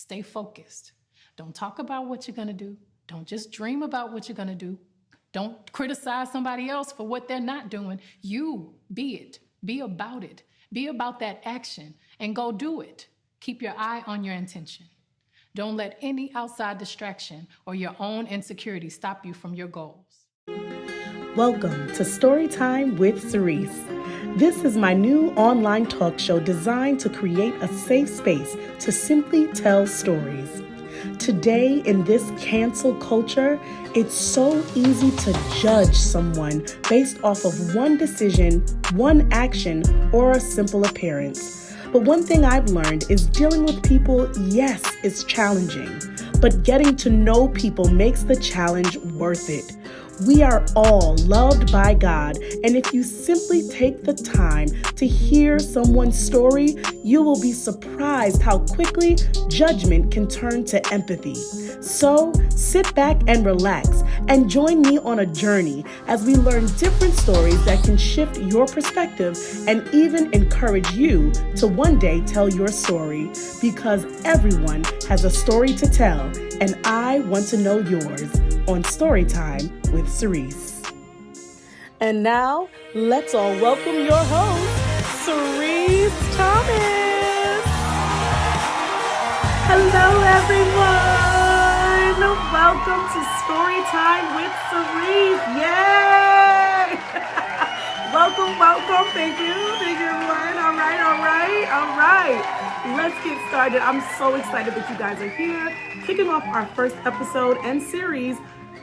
Stay focused. Don't talk about what you're going to do. Don't just dream about what you're going to do. Don't criticize somebody else for what they're not doing. You be it. Be about it. Be about that action and go do it. Keep your eye on your intention. Don't let any outside distraction or your own insecurity stop you from your goals. Welcome to Storytime with Sirece. This is my new online talk show designed to create a safe space to simply tell stories. Today, in this cancel culture, it's so easy to judge someone based off of one decision, one action, or a simple appearance. But one thing I've learned is dealing with people, yes, is challenging, but getting to know people makes the challenge worth it. We are all loved by God, and if you simply take the time to hear someone's story, you will be surprised how quickly judgment can turn to empathy. So sit back and relax and join me on a journey as we learn different stories that can shift your perspective and even encourage you to one day tell your story, because everyone has a story to tell, and I want to know yours on Storytime with Sirece. And now, let's all welcome your host, Sirece Thomas. Hello, everyone. Welcome to Storytime with Sirece. Yay! welcome. Thank you, everyone. All right. Let's get started. I'm so excited that you guys are here, kicking off our first episode and series,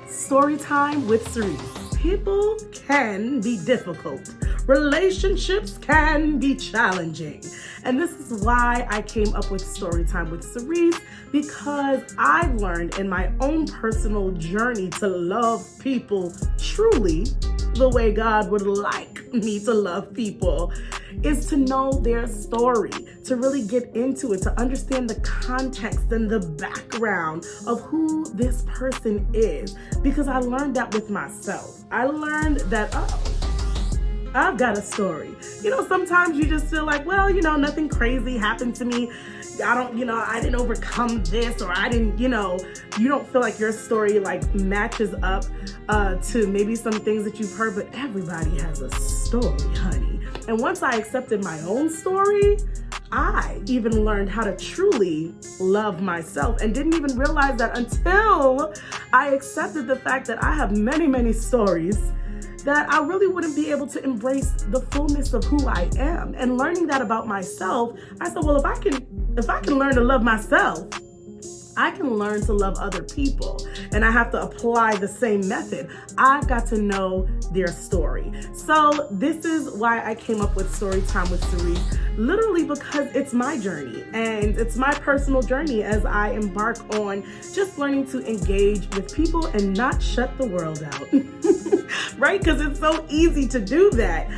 Storytime with Sirece. People can be difficult. Relationships can be challenging. And this is why I came up with Storytime with Sirece, because I've learned in my own personal journey to love people truly the way God would like me to love people, is to know their story, to really get into it, to understand the context and the background of who this person is. Because I learned that with myself. I learned that, I've got a story. Sometimes you just feel like, well, nothing crazy happened to me. I didn't overcome this, or I didn't, you don't feel like your story matches up to maybe some things that you've heard, but everybody has a story, honey. And once I accepted my own story, I even learned how to truly love myself, and didn't even realize that until I accepted the fact that I have many, many stories, that I really wouldn't be able to embrace the fullness of who I am. And learning that about myself, I said, well, if I can learn to love myself, I can learn to love other people. And I have to apply the same method. I've got to know their story. So this is why I came up with Storytime with Sirece, literally because it's my journey, and it's my personal journey as I embark on just learning to engage with people and not shut the world out. Right? Because it's so easy to do that.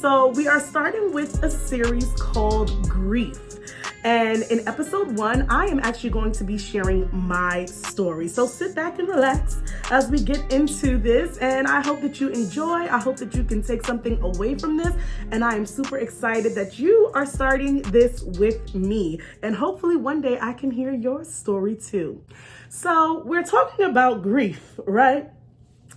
So we are starting with a series called Grief. And in episode 1, I am actually going to be sharing my story. So sit back and relax as we get into this. And I hope that you enjoy. I hope that you can take something away from this. And I am super excited that you are starting this with me. And hopefully one day I can hear your story too. So we're talking about grief, right?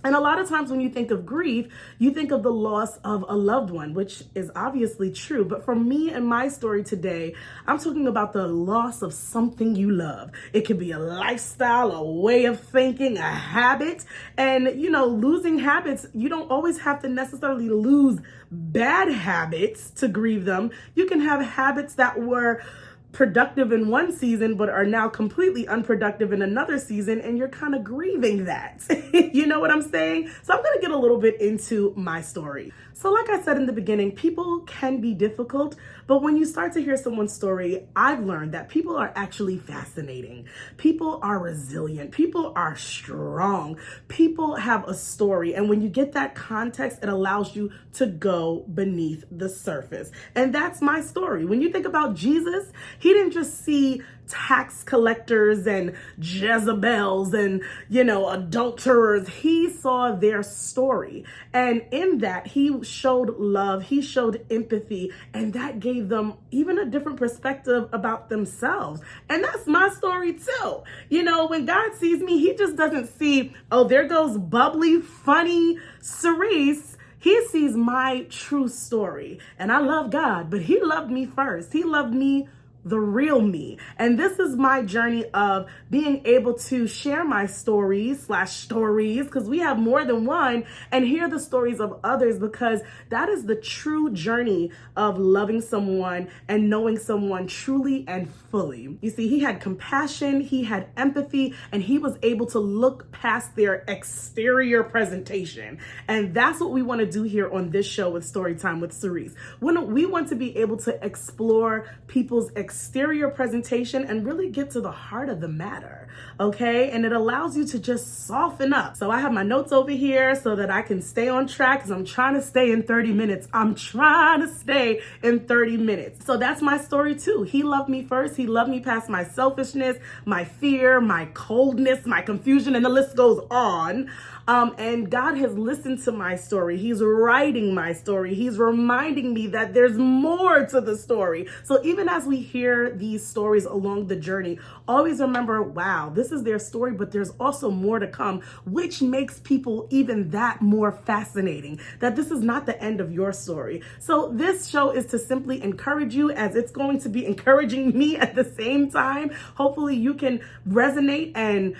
And a lot of times when you think of grief, you think of the loss of a loved one, which is obviously true. But for me and my story today, I'm talking about the loss of something you love. It could be a lifestyle, a way of thinking, a habit. And, losing habits, you don't always have to necessarily lose bad habits to grieve them. You can have habits that were productive in one season but are now completely unproductive in another season, and you're kind of grieving that. You know what I'm saying? So I'm going to get a little bit into my story. So like I said in the beginning, people can be difficult, but when you start to hear someone's story, I've learned that people are actually fascinating. People are resilient. People are strong. People have a story, and when you get that context, it allows you to go beneath the surface. And that's my story. When you think about Jesus, he didn't just see tax collectors and Jezebels and, adulterers. He saw their story. And in that, he showed love, he showed empathy, and that gave them even a different perspective about themselves. And that's my story too. When God sees me, he just doesn't see, oh, there goes bubbly, funny Sirece. He sees my true story. And I love God, but he loved me first. He loved me, the real me. And this is my journey of being able to share my stories, because we have more than one, and hear the stories of others, because that is the true journey of loving someone and knowing someone truly and fully. You see, he had compassion, he had empathy, and he was able to look past their exterior presentation. And that's what we want to do here on this show with Storytime with Sirece. We want to be able to explore people's exterior presentation and really get to the heart of the matter, okay? And it allows you to just soften up. So I have my notes over here so that I can stay on track, because I'm trying to stay in 30 minutes. So that's my story too. He loved me first. He loved me past my selfishness, my fear, my coldness, my confusion, and the list goes on. And God has listened to my story. He's writing my story. He's reminding me that there's more to the story. So even as we hear these stories along the journey, always remember, wow, this is their story, but there's also more to come, which makes people even that more fascinating, that this is not the end of your story. So this show is to simply encourage you, as it's going to be encouraging me at the same time. Hopefully you can resonate and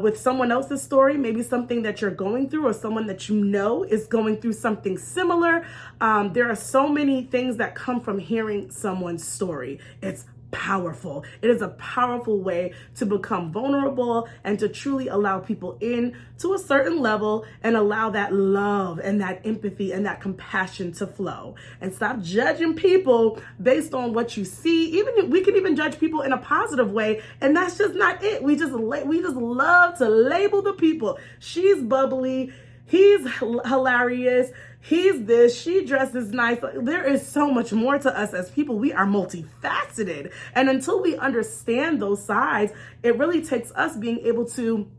with someone else's story, maybe something that you're going through, or someone that you know is going through something similar. There are so many things that come from hearing someone's story. It's powerful. It is a powerful way to become vulnerable and to truly allow people in to a certain level and allow that love and that empathy and that compassion to flow, and stop judging people based on what you see. Even we can even judge people in a positive way, and that's just not it. We just love to label the people. She's bubbly, he's hilarious, he's this, she dresses nice. There is so much more to us as people. We are multifaceted. And until we understand those sides, it really takes us being able to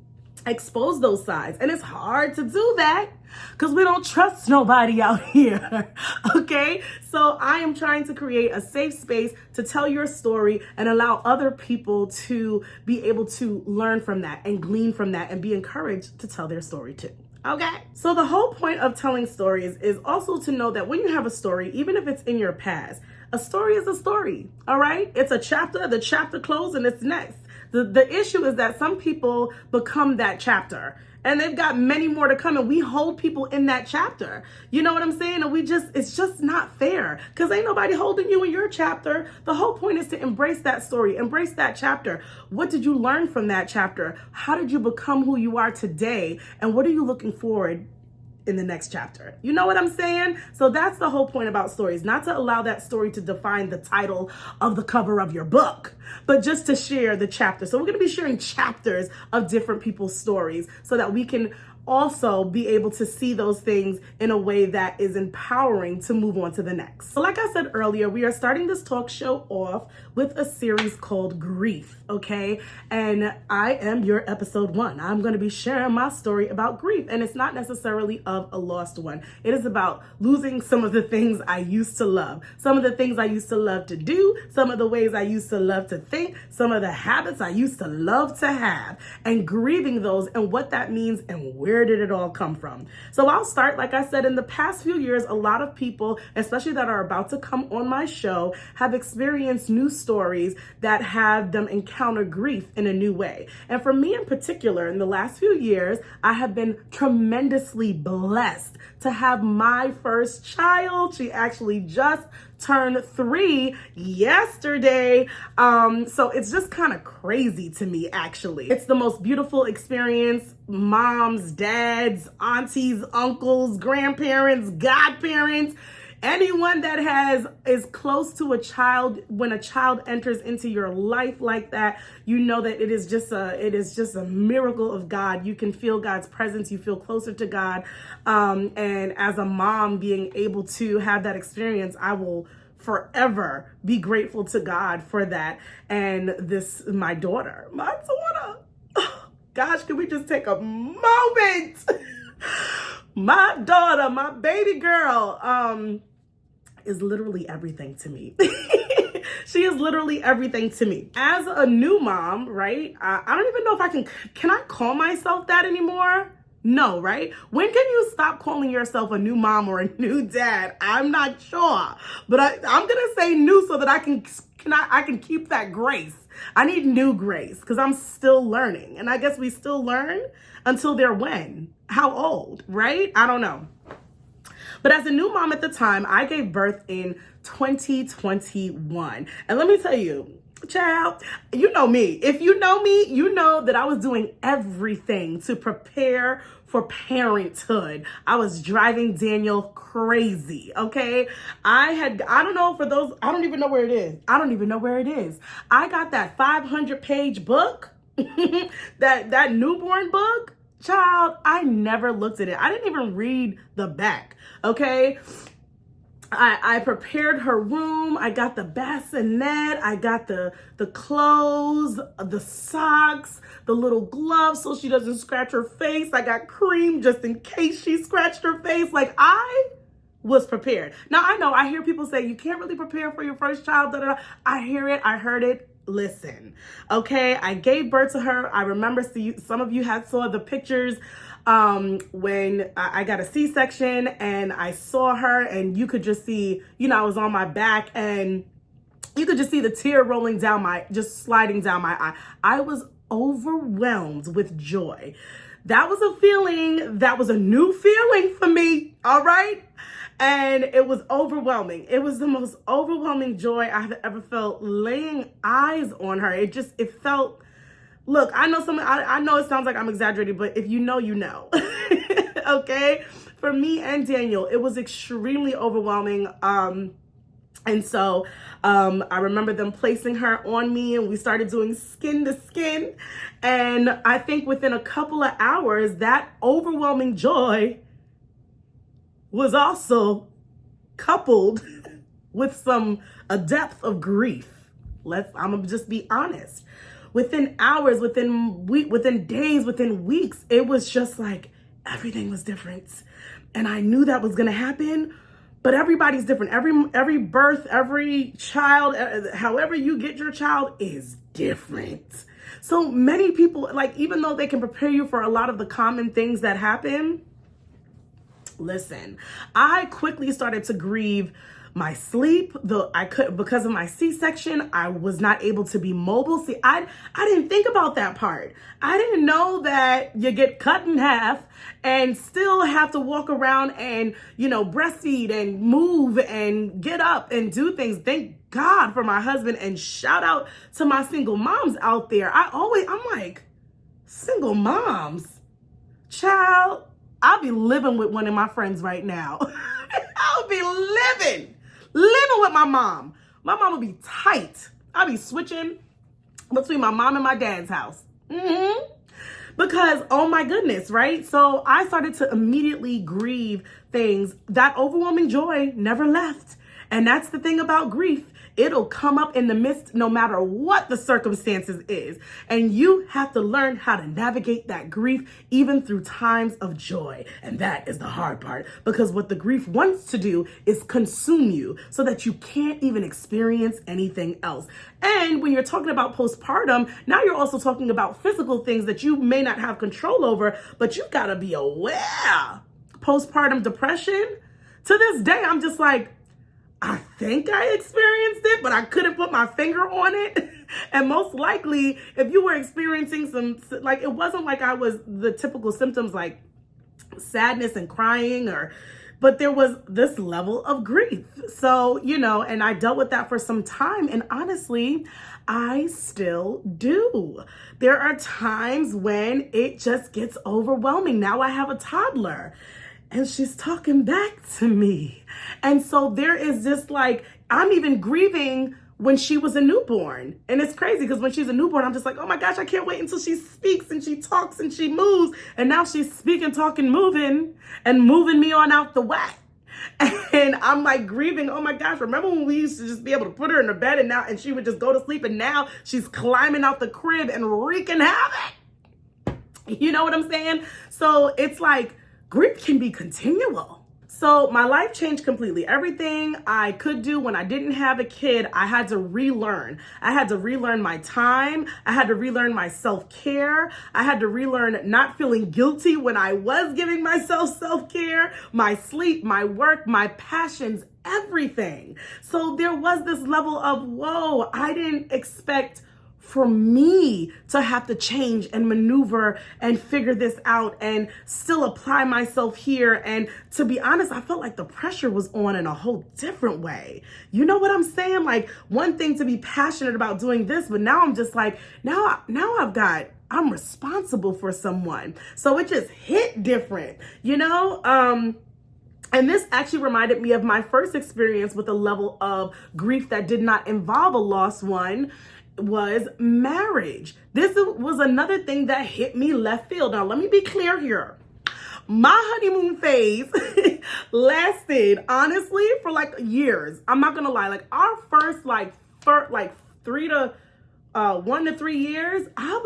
expose those sides. And it's hard to do that because we don't trust nobody out here. Okay? So I am trying to create a safe space to tell your story and allow other people to be able to learn from that and glean from that and be encouraged to tell their story too. Okay. So the whole point of telling stories is also to know that when you have a story, even if it's in your past, a story is a story. All right. It's a chapter, the chapter closed and it's next. The issue is that some people become that chapter, and they've got many more to come, and we hold people in that chapter. You know what I'm saying? And it's just not fair, because ain't nobody holding you in your chapter. The whole point is to embrace that story, embrace that chapter. What did you learn from that chapter? How did you become who you are today? And what are you looking forward in the next chapter? You know what I'm saying? So that's the whole point about stories, not to allow that story to define the title of the cover of your book, but just to share the chapter. So we're going to be sharing chapters of different people's stories so that we can also be able to see those things in a way that is empowering to move on to the next. So like I said earlier, we are starting this talk show off with a series called Grief, okay? And I am your episode 1. I'm going to be sharing my story about grief, and it's not necessarily of a lost one. It is about losing some of the things I used to love, some of the things I used to love to do, some of the ways I used to love to think, some of the habits I used to love to have, and grieving those and what that means and where did it all come from. So I'll start, like I said, in the past few years, a lot of people, especially that are about to come on my show, have experienced new stories that have them encounter grief in a new way. And for me in particular, in the last few years, I have been tremendously blessed to have my first child. She actually just turned 3 yesterday. So it's just kind of crazy to me, actually. It's the most beautiful experience. Moms, dads, aunties, uncles, grandparents, godparents, anyone that is close to a child, when a child enters into your life like that, you know that it is just a miracle of God. You can feel God's presence. You feel closer to God. And as a mom being able to have that experience, I will forever be grateful to God for that. And my daughter, gosh, can we just take a moment? My daughter, my baby girl, is literally everything to me. She is literally everything to me. As a new mom, right? I don't even know if can I call myself that anymore? No, right? When can you stop calling yourself a new mom or a new dad? I'm not sure, but I'm gonna say new so that I can keep that grace. I need new grace because I'm still learning, and I guess we still learn until they're when? How old, right? I don't know. But as a new mom at the time, I gave birth in 2021. And let me tell you, child, you know me. If you know me, you know that I was doing everything to prepare for parenthood. I was driving Daniel crazy, okay? I don't even know where it is. I got that 500-page book, that newborn book. Child, I never looked at it. I didn't even read the back, okay? I prepared her room. I got the bassinet. I got the clothes, the socks, the little gloves so she doesn't scratch her face. I got cream just in case she scratched her face. Like, I was prepared. Now, I hear people say you can't really prepare for your first child. I hear it. I heard it. Listen, okay, I gave birth to her. I remember some of you saw the pictures when I got a C-section and I saw her, and you could just see, I was on my back and you could just see the tear rolling down just sliding down my eye. I was overwhelmed with joy. That was a feeling, that was a new feeling for me, all right? And it was overwhelming. It was the most overwhelming joy I've ever felt laying eyes on her. It felt, look, I know it sounds like I'm exaggerating, but if you know, you know. Okay? For me and Daniel, it was extremely overwhelming. And so I remember them placing her on me, and we started doing skin to skin. And I think within a couple of hours, that overwhelming joy was also coupled with a depth of grief. I'm gonna just be honest. Within hours, within days, within weeks, it was just like everything was different. And I knew that was gonna happen, but everybody's different. Every birth, every child, however you get your child is different. So many people, like, even though they can prepare you for a lot of the common things that happen, listen, I quickly started to grieve my sleep. Because of my C-section, I was not able to be mobile. See, I didn't think about that part. I didn't know that you get cut in half and still have to walk around and, breastfeed and move and get up and do things. Thank God for my husband, and shout out to my single moms out there. I'm like, single moms, child, I'll be living with one of my friends right now. I'll be living with my mom. My mom will be tight. I'll be switching between my mom and my dad's house. Because, oh my goodness, right? So I started to immediately grieve things. That overwhelming joy never left. And that's the thing about grief. It'll come up in the midst, no matter what the circumstances is. And you have to learn how to navigate that grief, even through times of joy. And that is the hard part, because what the grief wants to do is consume you so that you can't even experience anything else. And when you're talking about postpartum, now you're also talking about physical things that you may not have control over, but you've got to be aware. Postpartum depression, to this day, I'm just like, I think I experienced it, but I couldn't put my finger on it. And most likely, if you were experiencing it wasn't like I was the typical symptoms like sadness and crying, but there was this level of grief. So, and I dealt with that for some time. And honestly, I still do. There are times when it just gets overwhelming. Now I have a toddler, and she's talking back to me. And so there is this I'm even grieving when she was a newborn. And it's crazy because when she's a newborn, I'm just like, oh my gosh, I can't wait until she speaks and she talks and she moves. And now she's speaking, talking, moving, and moving me on out the way. And I'm like grieving. Oh my gosh, remember when we used to just be able to put her in the bed and she would just go to sleep, and now she's climbing out the crib and wreaking havoc. You know what I'm saying? So it's like grief can be continual. So my life changed completely. Everything I could do when I didn't have a kid, I had to relearn. I had to relearn my time. I had to relearn my self-care. I had to relearn not feeling guilty when I was giving myself self-care, my sleep, my work, my passions, everything. So there was this level of, whoa, I didn't expect for me to have to change and maneuver and figure this out and still apply myself here. And to be honest, I felt like the pressure was on in a whole different way. You know what I'm saying? Like, one thing to be passionate about doing this, but now I'm just like, I'm responsible for someone. So it just hit different, you know? And this actually reminded me of my first experience with a level of grief that did not involve a lost one. Was marriage. This was another thing that hit me left field. Now, let me be clear here. My honeymoon phase lasted, honestly, for like years. I'm not gonna lie. Like our first, like 1 to 3 years, I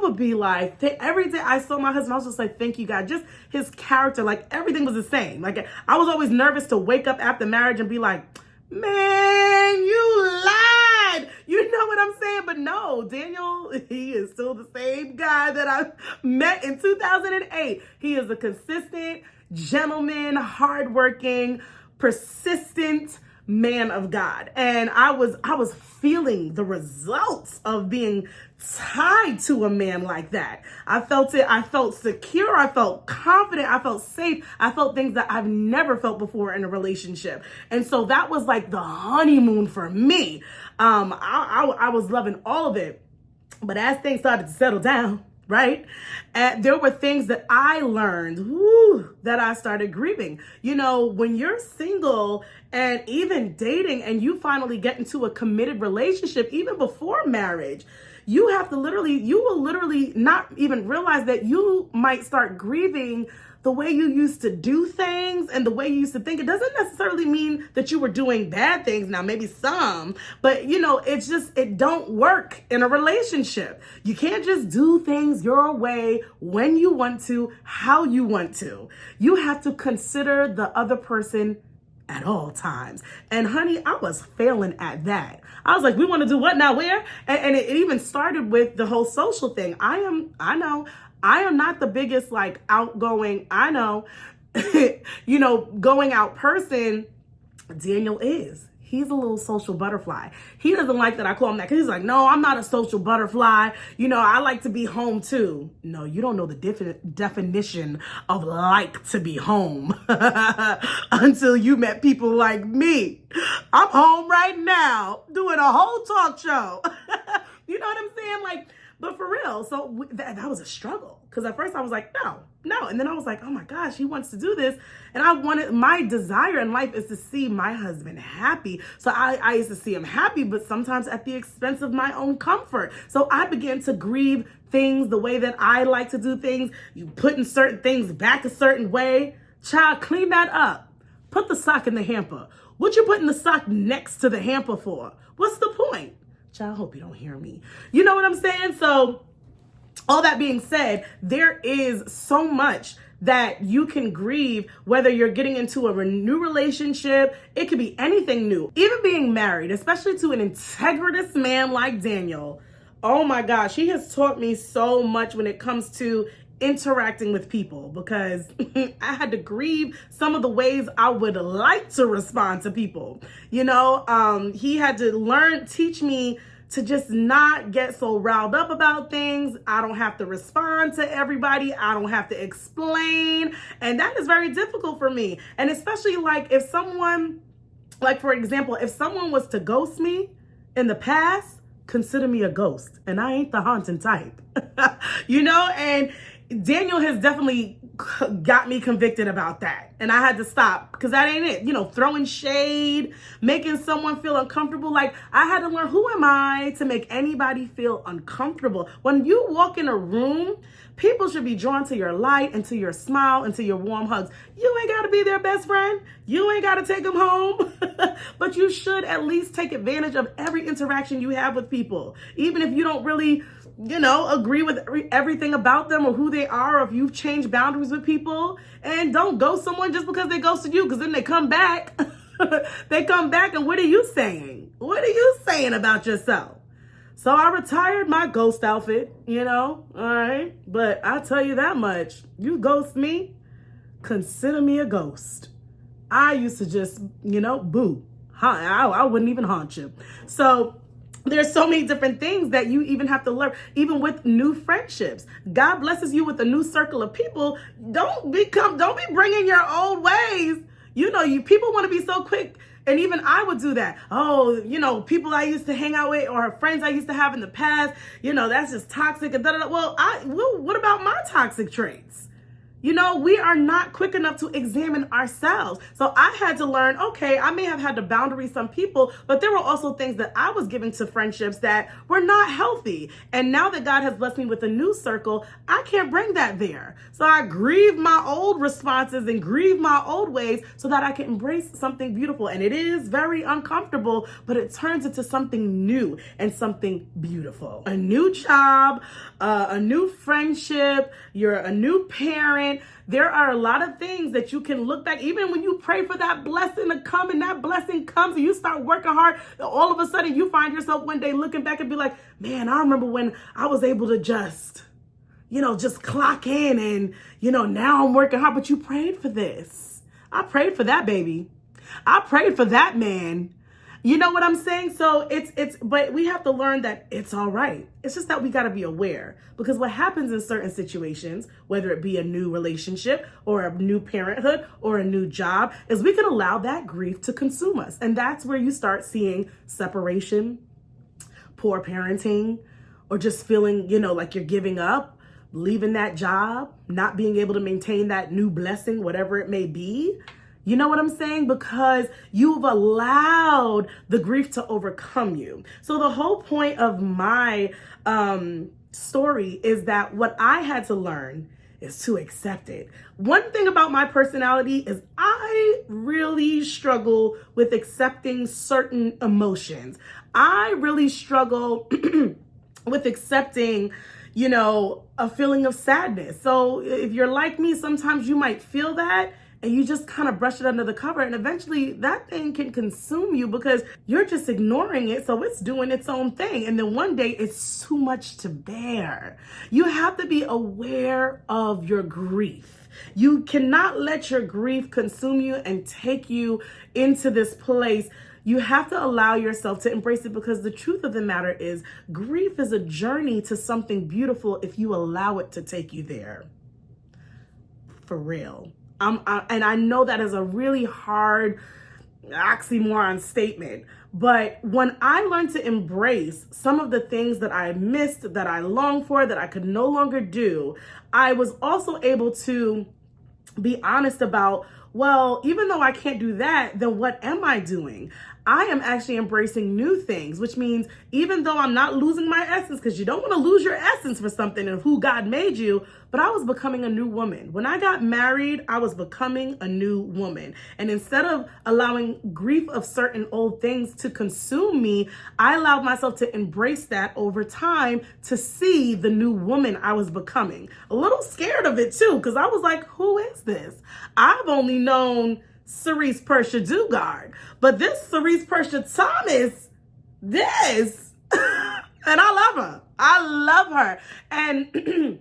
would be like, every day I saw my husband, I was just like, thank you, God. Just his character, like everything was the same. Like I was always nervous to wake up after marriage and be like, man, you lied. You know what I'm saying? But no, Daniel, he is still the same guy that I met in 2008. He is a consistent, gentleman, hardworking, persistent man of God. And I was feeling the results of being tied to a man like that. I felt it. I felt secure. I felt confident. I felt safe. I felt things that I've never felt before in a relationship. And so that was like the honeymoon for me. I was loving all of it. But as things started to settle down, right? And there were things that I learned that I started grieving. You know, when you're single and even dating and you finally get into a committed relationship, even before marriage, you will literally not even realize that you might start grieving the way you used to do things and the way you used to think. It doesn't necessarily mean that you were doing bad things. Now, maybe some, but you know, it don't work in a relationship. You can't just do things your way when you want to, how you want to. You have to consider the other person at all times. And honey, I was failing at that. I was like, we want to do what now, where? And it even started with the whole social thing. I know I am not the biggest like outgoing, you know, going out person. Daniel is. He's a little social butterfly. He doesn't like that I call him that because he's like, no, I'm not a social butterfly. You know, I like to be home too. No, you don't know the definition of like to be home until you met people like me. I'm home right now doing a whole talk show. You know what I'm saying? Like, but for real, so that was a struggle. Because at first I was like, no. And then I was like, oh my gosh, he wants to do this. And my desire in life is to see my husband happy. So I used to see him happy, but sometimes at the expense of my own comfort. So I began to grieve things the way that I like to do things. You putting certain things back a certain way. Child, clean that up. Put the sock in the hamper. What you putting the sock next to the hamper for? What's the point? Child, I hope you don't hear me. You know what I'm saying? So all that being said, there is so much that you can grieve, whether you're getting into a new relationship. It could be anything new. Even being married, especially to an integritous man like Daniel. Oh my gosh, he has taught me so much when it comes to interacting with people, because I had to grieve some of the ways I would like to respond to people. You know, he had to teach me to just not get so riled up about things. I don't have to respond to everybody. I don't have to explain. And that is very difficult for me. And especially like if someone, like for example, if someone was to ghost me in the past, consider me a ghost. And I ain't the haunting type, you know? And Daniel has definitely got me convicted about that. And I had to stop because that ain't it. You know, throwing shade, making someone feel uncomfortable. Like, I had to learn, who am I to make anybody feel uncomfortable? When you walk in a room, people should be drawn to your light and to your smile and to your warm hugs. You ain't got to be their best friend. You ain't got to take them home. But you should at least take advantage of every interaction you have with people. Even if you don't really, you know, agree with everything about them or who they are, or if you've changed boundaries with people. And don't ghost someone just because they ghosted you, because then they come back. They come back, and what are you saying? What are you saying about yourself? So I retired my ghost outfit, you know, all right? But I tell you that much, you ghost me, consider me a ghost. I used to just, you know, boo. I wouldn't even haunt you. So there's so many different things that you even have to learn, even with new friendships. God blesses you with a new circle of people. Don't be bringing your old ways. You know, people want to be so quick. And even I would do that. Oh, you know, people I used to hang out with or friends I used to have in the past, you know, that's just toxic. And Well, what about my toxic traits? You know, we are not quick enough to examine ourselves. So I had to learn, okay, I may have had to boundary some people, but there were also things that I was giving to friendships that were not healthy. And now that God has blessed me with a new circle, I can't bring that there. So I grieve my old responses and grieve my old ways so that I can embrace something beautiful. And it is very uncomfortable, but it turns into something new and something beautiful. A new job, a new friendship, you're a new parent. There are a lot of things that you can look back, even when you pray for that blessing to come, and that blessing comes and you start working hard, all of a sudden you find yourself one day looking back and be like, man, I remember when I was able to just clock in, and, you know, now I'm working hard. But you prayed for this. I prayed for that baby. I prayed for that man. You know what I'm saying? So but we have to learn that it's all right. It's just that we got to be aware, because what happens in certain situations, whether it be a new relationship or a new parenthood or a new job, is we can allow that grief to consume us. And that's where you start seeing separation, poor parenting, or just feeling, you know, like you're giving up, leaving that job, not being able to maintain that new blessing, whatever it may be. You know what I'm saying? Because you've allowed the grief to overcome you. So the whole point of my story is that what I had to learn is to accept it. One thing about my personality is I really struggle with accepting certain emotions. I really struggle with accepting, you know, a feeling of sadness. So if you're like me, sometimes you might feel that, and you just kind of brush it under the cover, and eventually that thing can consume you because you're just ignoring it. So it's doing its own thing. And then one day it's too much to bear. You have to be aware of your grief. You cannot let your grief consume you and take you into this place. You have to allow yourself to embrace it, because the truth of the matter is grief is a journey to something beautiful if you allow it to take you there. For real. And I know that is a really hard oxymoron statement, but when I learned to embrace some of the things that I missed, that I longed for, that I could no longer do, I was also able to be honest about, well, even though I can't do that, then what am I doing? I am actually embracing new things, which means even though I'm not losing my essence, because you don't want to lose your essence for something and who God made you, but I was becoming a new woman. When I got married, I was becoming a new woman. And instead of allowing grief of certain old things to consume me, I allowed myself to embrace that over time to see the new woman I was becoming. A little scared of it too, because I was like, who is this? I've only known Sirece Persia Dugard, but this Sirece Persia Thomas, this, and I love her. I love her. And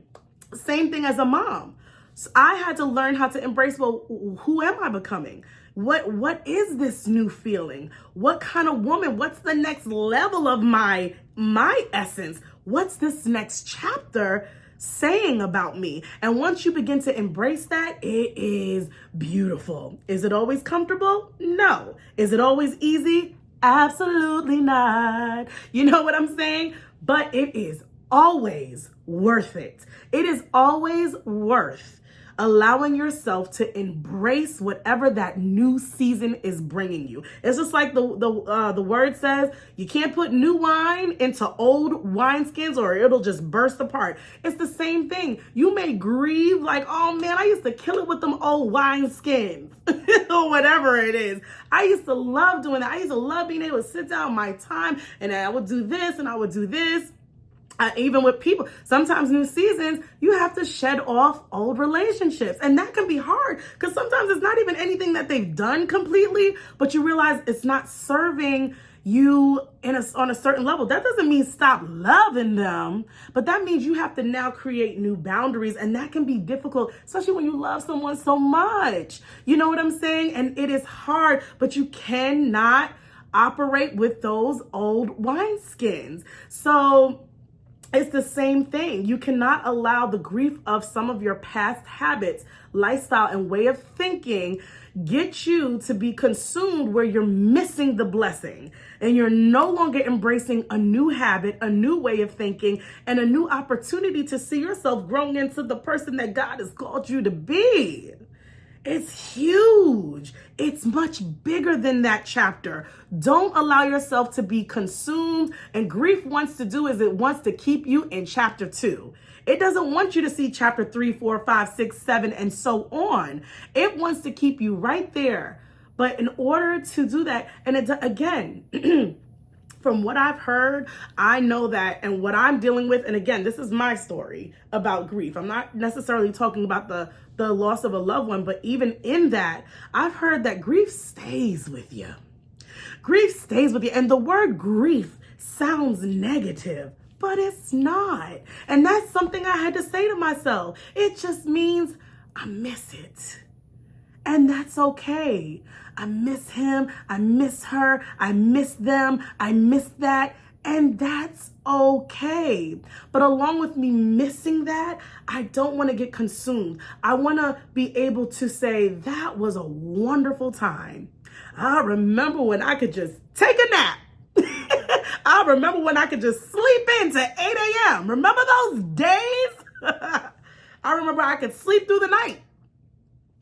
same thing as a mom. So I had to learn how to embrace, well, who am I becoming? What is this new feeling? What kind of woman? What's the next level of my essence? What's this next chapter saying about me? And once you begin to embrace that, it is beautiful. Is it always comfortable? No. Is it always easy? Absolutely not. You know what I'm saying? But it is always worth it. It is always worth allowing yourself to embrace whatever that new season is bringing you. It's just like the word says, you can't put new wine into old wineskins or it'll just burst apart. It's the same thing. You may grieve like, oh man, I used to kill it with them old wineskins or whatever it is. I used to love doing that. I used to love being able to sit down my time and I would do this and I would do this. Even with people, sometimes new seasons, you have to shed off old relationships. And that can be hard because sometimes it's not even anything that they've done completely, but you realize it's not serving you on a certain level. That doesn't mean stop loving them, but that means you have to now create new boundaries. And that can be difficult, especially when you love someone so much. You know what I'm saying? And it is hard, but you cannot operate with those old wineskins. So it's the same thing. You cannot allow the grief of some of your past habits, lifestyle, and way of thinking get you to be consumed where you're missing the blessing and you're no longer embracing a new habit, a new way of thinking, and a new opportunity to see yourself growing into the person that God has called you to be. It's huge. It's much bigger than that chapter. Don't allow yourself to be consumed. And grief wants to do is it wants to keep you in chapter 2. It doesn't want you to see chapter 3, 4, 5, 6, 7, and so on. It wants to keep you right there. But in order to do that, and it, again, from what I've heard, I know that, and what I'm dealing with, and again, this is my story about grief. I'm not necessarily talking about the loss of a loved one, but even in that, I've heard that grief stays with you. Grief stays with you. And the word grief sounds negative, but it's not. And that's something I had to say to myself. It just means I miss it. And that's okay. I miss him. I miss her. I miss them. I miss that. And that's okay. But along with me missing that, I don't want to get consumed. I want to be able to say, that was a wonderful time. I remember when I could just take a nap. I remember when I could just sleep in to 8 a.m. Remember those days? I remember I could sleep through the night.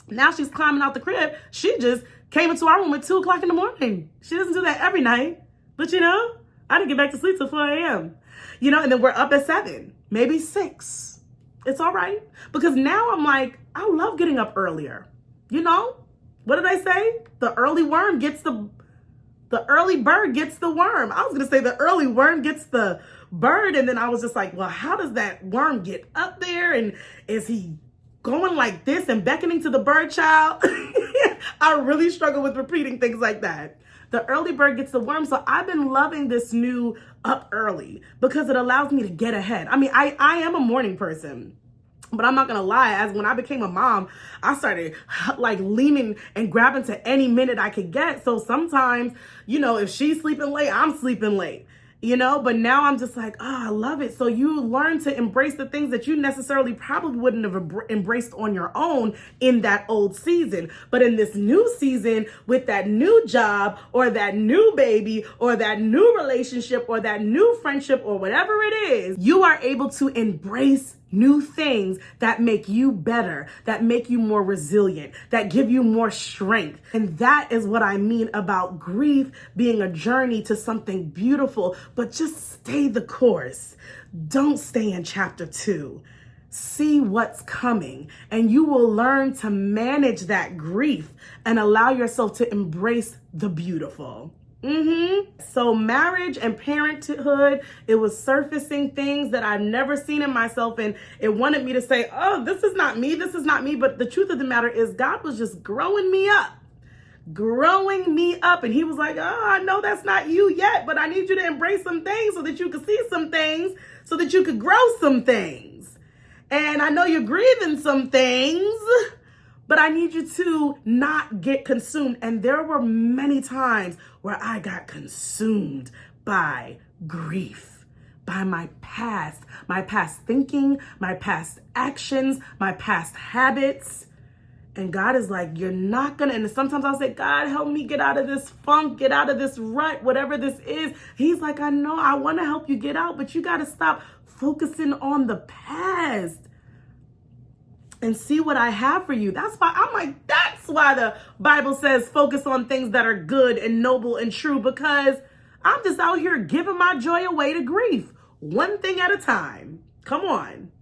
Now she's climbing out the crib. She just came into our room at 2 o'clock in the morning. She doesn't do that every night. But I didn't get back to sleep till 4 a.m. And then we're up at 7, maybe 6. It's all right. Because now I'm like, I love getting up earlier. What did I say? The early bird gets the worm. I was going to say the early worm gets the bird. And then I was just like, well, how does that worm get up there? And is he going like this and beckoning to the bird child? I really struggle with repeating things like that. The early bird gets the worm. So I've been loving this new up early because it allows me to get ahead. I mean, I am a morning person, but I'm not going to lie. As when I became a mom, I started like leaning and grabbing to any minute I could get. So sometimes, if she's sleeping late, I'm sleeping late. But now I'm just like, I love it. So you learn to embrace the things that you necessarily probably wouldn't have embraced on your own in that old season. But in this new season, with that new job or that new baby or that new relationship or that new friendship or whatever it is, you are able to embrace new things that make you better, that make you more resilient, that give you more strength. And that is what I mean about grief being a journey to something beautiful. But just stay the course. Don't stay in chapter 2. See what's coming, and you will learn to manage that grief and allow yourself to embrace the beautiful. So marriage and parenthood, it was surfacing things that I've never seen in myself. And it wanted me to say, oh, this is not me. This is not me. But the truth of the matter is God was just growing me up. And he was like, oh, I know that's not you yet, but I need you to embrace some things so that you can see some things, so that you could grow some things. And I know you're grieving some things, but I need you to not get consumed. And there were many times where I got consumed by grief, by my past thinking, my past actions, my past habits. And God is like, you're not gonna, and sometimes I'll say, God, help me get out of this funk, get out of this rut, whatever this is. He's like, I know, I wanna help you get out, but you gotta stop focusing on the past and see what I have for you. That's why I'm like, that's why the Bible says focus on things that are good and noble and true, because I'm just out here giving my joy away to grief, one thing at a time. Come on.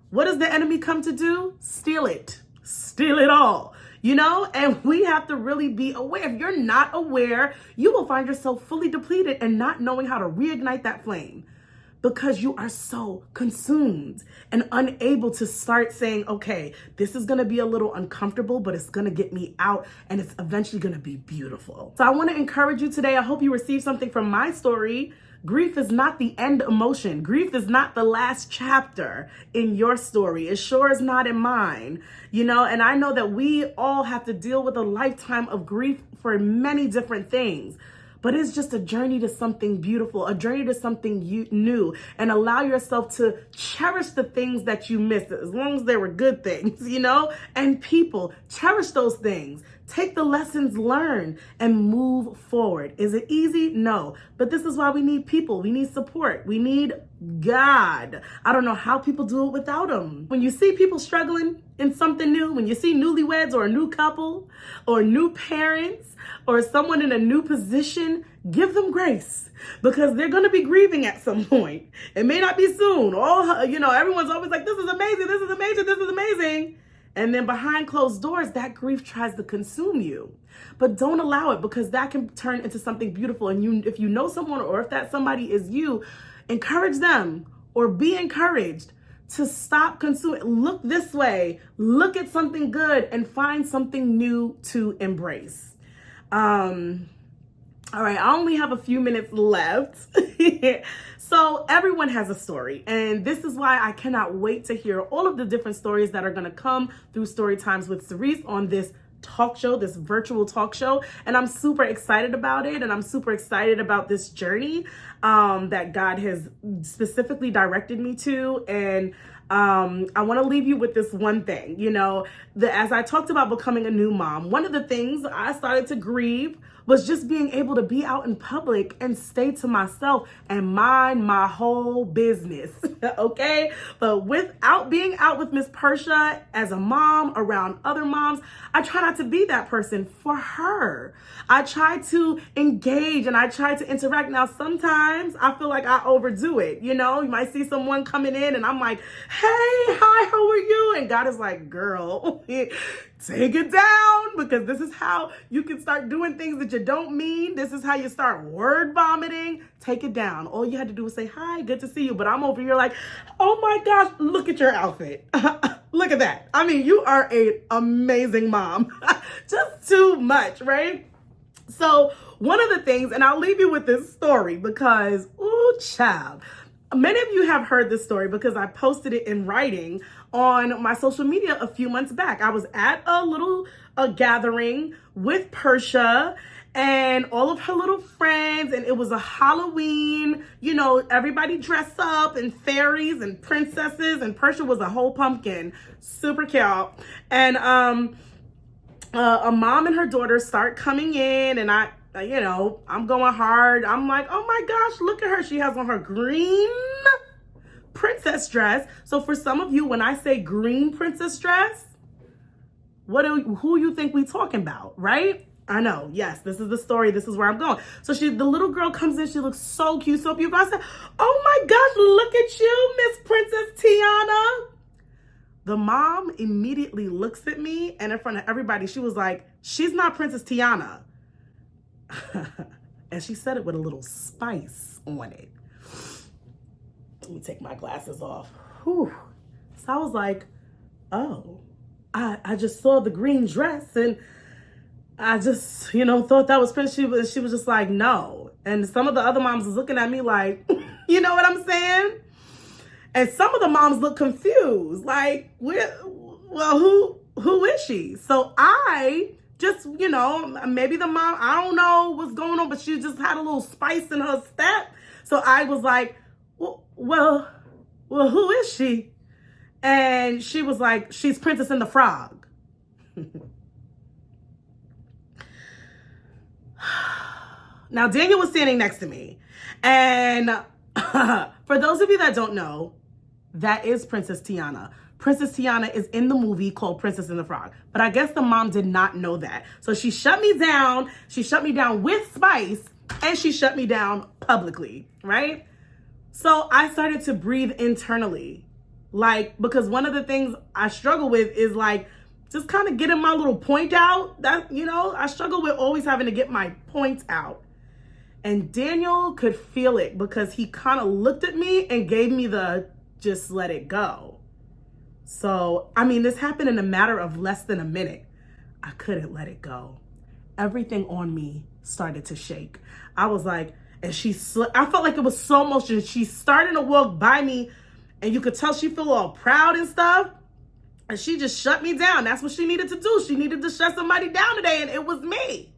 What does the enemy come to do? Steal it. Steal it all, you know? And we have to really be aware. If you're not aware, you will find yourself fully depleted and not knowing how to reignite that flame, because you are so consumed and unable to start saying, okay, this is gonna be a little uncomfortable, but it's gonna get me out and it's eventually gonna be beautiful. So I wanna encourage you today. I hope you receive something from my story. Grief is not the end emotion. Grief is not the last chapter in your story. It sure is not in mine, you know? And I know that we all have to deal with a lifetime of grief for many different things. But it's just a journey to something beautiful, a journey to something new, and allow yourself to cherish the things that you missed, as long as they were good things, you know, and people. Cherish those things. Take the lessons learned and move forward. Is it easy? No. But this is why we need people. We need support. We need God. I don't know how people do it without him. When you see people struggling in something new, when you see newlyweds or a new couple or new parents or someone in a new position, give them grace, because they're going to be grieving at some point. It may not be soon. Everyone's always like, this is amazing. This is amazing. This is amazing. And then behind closed doors, that grief tries to consume you. But don't allow it, because that can turn into something beautiful. And if you know someone, or if that somebody is you, encourage them or be encouraged to stop consuming. Look this way, look at something good and find something new to embrace. All right, I only have a few minutes left. So everyone has a story, and this is why I cannot wait to hear all of the different stories that are going to come through Story Times with Sirece on this talk show, this virtual talk show. And I'm super excited about it, and I'm super excited about this journey that God has specifically directed me to. And I want to leave you with this one thing. As I talked about becoming a new mom, one of the things I started to grieve was just being able to be out in public and stay to myself and mind my whole business, okay? But without being out with Miss Persha as a mom around other moms, I try not to be that person for her. I try to engage and I try to interact. Now, sometimes I feel like I overdo it. You might see someone coming in and I'm like, hey, hi, how are you? And God is like, girl, take it down, because this is how you can start doing things that you don't mean. This is how you start word vomiting. Take it down. All you had to do was say, hi, good to see you. But I'm over here like, oh my gosh, look at your outfit. Look at that. I mean, you are an amazing mom. Just too much, right? So one of the things, and I'll leave you with this story because, ooh, child, many of you have heard this story because I posted it in writing on my social media a few months back. I was at a gathering with Persha and all of her little friends, and it was a Halloween, everybody dressed up and fairies and princesses, and Persha was a whole pumpkin, super cute. And a mom and her daughter start coming in, and I'm going hard. I'm like, oh my gosh, look at her. She has on her green princess dress. So for some of you, when I say green princess dress, who you think we talking about, right? I know. Yes, this is the story. This is where I'm going. So the little girl comes in. She looks so cute, so beautiful. I said, oh my gosh, look at you, Miss Princess Tiana. The mom immediately looks at me, and in front of everybody, she was like, she's not Princess Tiana. And she said it with a little spice on it. Let me take my glasses off. Whew. So I was like, oh, I just saw the green dress, and I just, thought that was Princess. She was just like, no. And some of the other moms was looking at me like, you know what I'm saying? And some of the moms look confused, like, who is she? So I just, maybe the mom, I don't know what's going on, but she just had a little spice in her step. So I was like, well, who is she? And she was like, she's Princess and the Frog. Now, Daniel was standing next to me. And for those of you that don't know, that is Princess Tiana. Princess Tiana is in the movie called Princess and the Frog. But I guess the mom did not know that. So she shut me down. She shut me down with spice, and she shut me down publicly, right? So I started to breathe internally. Like, because one of the things I struggle with is like, just kind of getting my little point out. That, you know, I struggle with always having to get my points out. And Daniel could feel it because he kind of looked at me and gave me the just let it go. So, I mean, this happened in a matter of less than a minute. I couldn't let it go. Everything on me started to shake. I was like, and I felt like it was slow motion. She's starting to walk by me, and you could tell she felt all proud and stuff. And she just shut me down. That's what she needed to do. She needed to shut somebody down today, and it was me.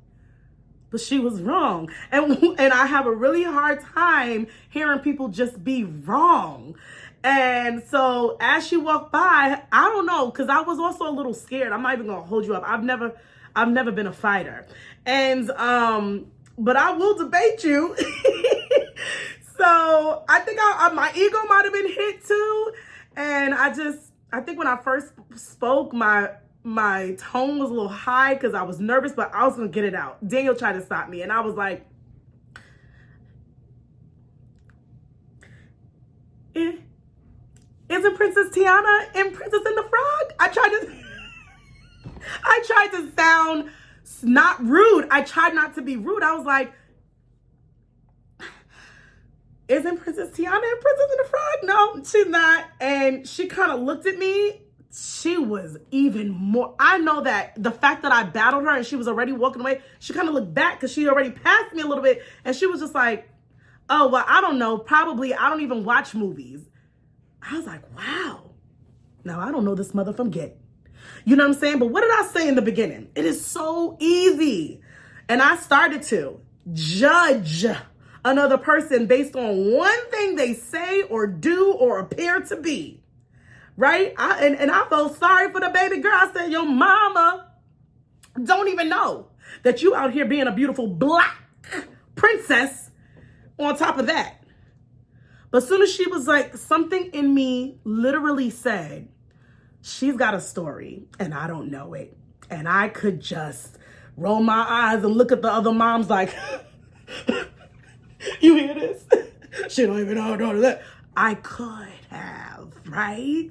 But she was wrong. And I have a really hard time hearing people just be wrong. And so as she walked by, I don't know, because I was also a little scared. I'm not even going to hold you up. I've never been a fighter. And but I will debate you. So I think my ego might have been hit too. And I think when I first spoke, my tone was a little high because I was nervous, but I was going to get it out. Daniel tried to stop me, and I was like, isn't Princess Tiana in Princess and the Frog? I tried to sound not rude. I tried not to be rude. I was like, isn't Princess Tiana in Princess and the Frog? No, she's not. And she kind of looked at me. She was even more. I know that the fact that I battled her and she was already walking away, she kind of looked back because she already passed me a little bit. And she was just like, oh, well, I don't know. Probably I don't even watch movies. I was like, wow. Now, I don't know this mother from Get. You know what I'm saying? But what did I say in the beginning? It is so easy. And I started to judge another person based on one thing they say or do or appear to be. Right? I felt sorry for the baby girl. I said, your mama don't even know that you out here being a beautiful black princess on top of that. But as soon as she was like, something in me literally said, she's got a story and I don't know it. And I could just roll my eyes and look at the other moms like, you hear this? She don't even know that. I could have, right?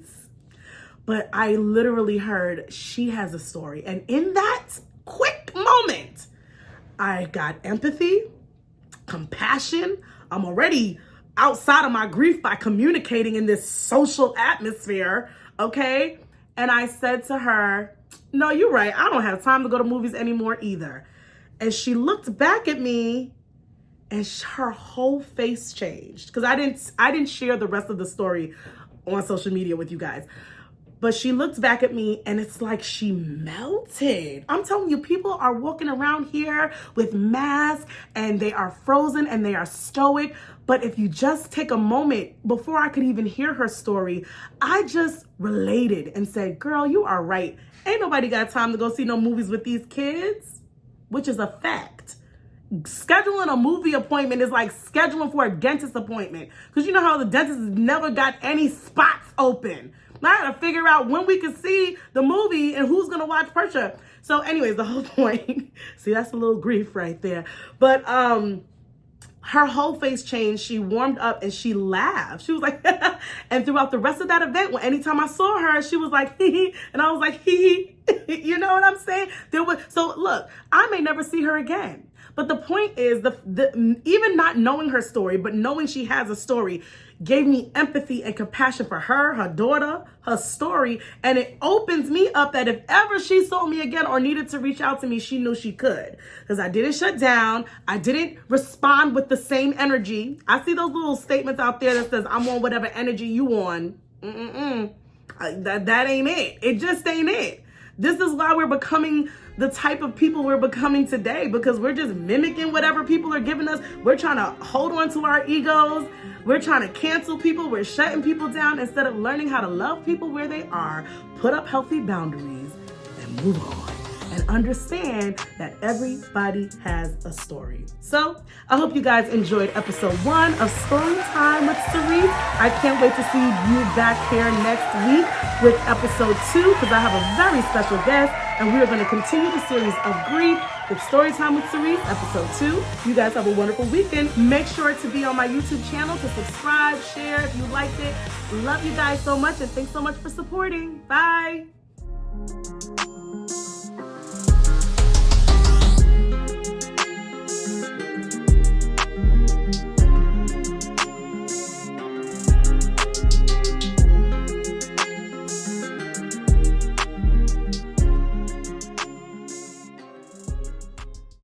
But I literally heard she has a story. And in that quick moment, I got empathy, compassion. I'm already outside of my grief by communicating in this social atmosphere, okay? And I said to her, no, you're right. I don't have time to go to movies anymore either. And she looked back at me and her whole face changed. Because I didn't share the rest of the story on social media with you guys. But she looked back at me and it's like she melted. I'm telling you, people are walking around here with masks and they are frozen and they are stoic. But if you just take a moment before I could even hear her story, I just related and said, girl, you are right. Ain't nobody got time to go see no movies with these kids, which is a fact. Scheduling a movie appointment is like scheduling for a dentist appointment. Because you know how the dentist has never got any spots open. Now I gotta figure out when we can see the movie and who's gonna watch Persia. So anyways, the whole point, see, that's a little grief right there. But her whole face changed. She warmed up and she laughed. She was like, and throughout the rest of that event, anytime I saw her, she was like, hee hee. And I was like, hee hee. You know what I'm saying? So look, I may never see her again. But the point is, even not knowing her story, but knowing she has a story, gave me empathy and compassion for her daughter, her story. And it opens me up that if ever she saw me again or needed to reach out to me, she knew she could. Because I didn't shut down. I didn't respond with the same energy. I see those little statements out there that says, I'm on whatever energy you on. That ain't it. It just ain't it. This is why we're becoming the type of people we're becoming today, because we're just mimicking whatever people are giving us. We're trying to hold on to our egos. We're trying to cancel people. We're shutting people down instead of learning how to love people where they are, put up healthy boundaries, and move on and understand that everybody has a story. So I hope you guys enjoyed episode 1 of Storytime with Sirece. I can't wait to see you back here next week with episode 2 because I have a very special guest and we are going to continue the series of grief with Storytime with Sirece, episode 2. You guys have a wonderful weekend. Make sure to be on my YouTube channel to subscribe, share if you liked it. Love you guys so much and thanks so much for supporting. Bye.